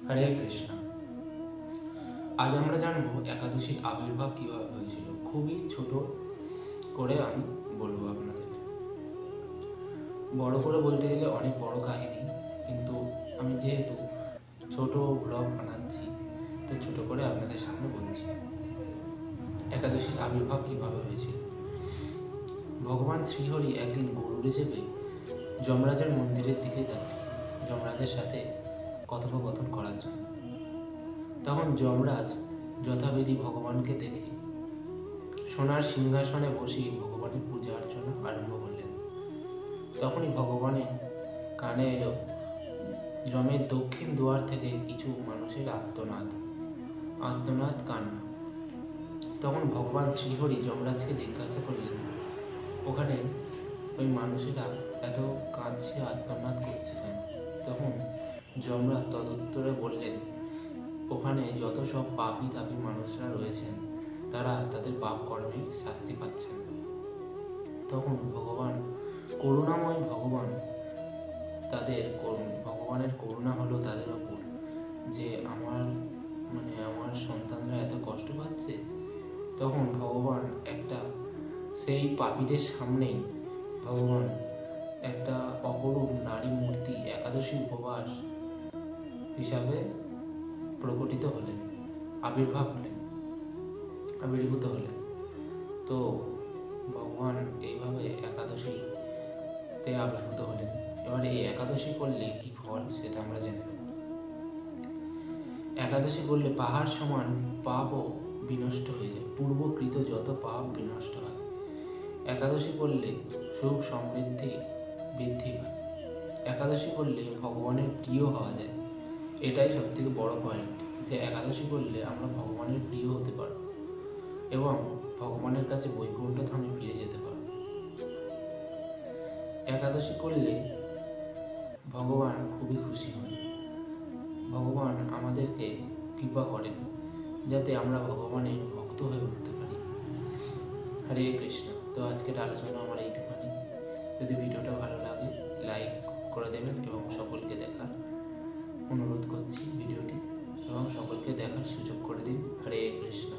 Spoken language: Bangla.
হরে কৃষ্ণ। আজ আমরা জানবো একাদশীর আবির্ভাব কিভাবে হয়েছিল। খুবই ছোট করে আমি বলবো আপনাদের। বড় করে বলতে গেলে অনেক বড় কাহিনী, কিন্তু আমি যেহেতু ছোট ব্লগ বানাচ্ছি তো ছোট করে আপনাদের সামনে বলছি একাদশীর আবির্ভাব কিভাবে হয়েছিল। ভগবান শ্রীহরি একদিন গরুড়ে চেপে যমরাজের মন্দিরের দিকে যাচ্ছে যমরাজের সাথে কথোপকথন করার জন্য। তখন যমরাজ যথাবিধি ভগবানকে দেখে সোনার সিংহাসনে বসিয়ে ভগবানের পূজা অর্চনা আরম্ভ করলেন। তখনই ভগবানের কানে এলো যমের দক্ষিণ দুয়ার থেকে কিছু মানুষের আর্তনাদ কান্না। তখন ভগবান শ্রীহরি যমরাজকে জিজ্ঞাসা করলেন, ওখানে ওই মানুষেরা এত কাঁদছে, আর্তনাদ করছে কেন? তখন যমরাজ তদুত্তরে বললেন, ওখানে যত সব পাপী তাপী মানুষরা রয়েছেন তারা তাদের পাপ কর্মে শাস্তি পাচ্ছেন। তখন করুণাময় ভগবান ভগবানের করুণা হলো তাদের ওপর, যে আমার সন্তানরা এত কষ্ট পাচ্ছে। তখন ভগবান সেই পাপীদের সামনেই ভগবান একটা অপরূপ নারী মূর্তি একাদশী উপবাস হিসাবে আবির্ভূত হলেন। তো ভগবান এইভাবে একাদশীতে আবির্ভূত হলেন। এবার এই একাদশী করলে কি ফল সেটা আমরা জেনে নেব। একাদশী করলে পাহাড় সমান পাপও বিনষ্ট হয়ে যায়, পূর্বকৃত যত পাপ বিনষ্ট হয়। একাদশী করলে সুখ সমৃদ্ধি বৃদ্ধি পায়। একাদশী করলে ভগবানের প্রিয় হওয়া যায়। এটাই সব থেকে বড় পয়েন্ট, যে একাদশী করলে আমরা ভগবানের প্রিয় হতে পারব এবং ভগবানের কাছে বৈকুণ্ঠ ধামে ফিরে যেতে পারব। একাদশী করলে ভগবান খুবই খুশি হন। ভগবান আমাদেরকে কৃপা করেন যাতে আমরা ভগবানের ভক্ত হয়ে উঠতে পারি। হরে কৃষ্ণ। তো আজকের আলোচনা আমার এইটুখানি। যদি ভিডিওটা ভালো লাগে লাইক করে দেবেন এবং সকলকে দেখার অনুরোধ করছি ভিডিওটি, এবং সকলকে দেখার সুযোগ করে দিন। হরে কৃষ্ণ।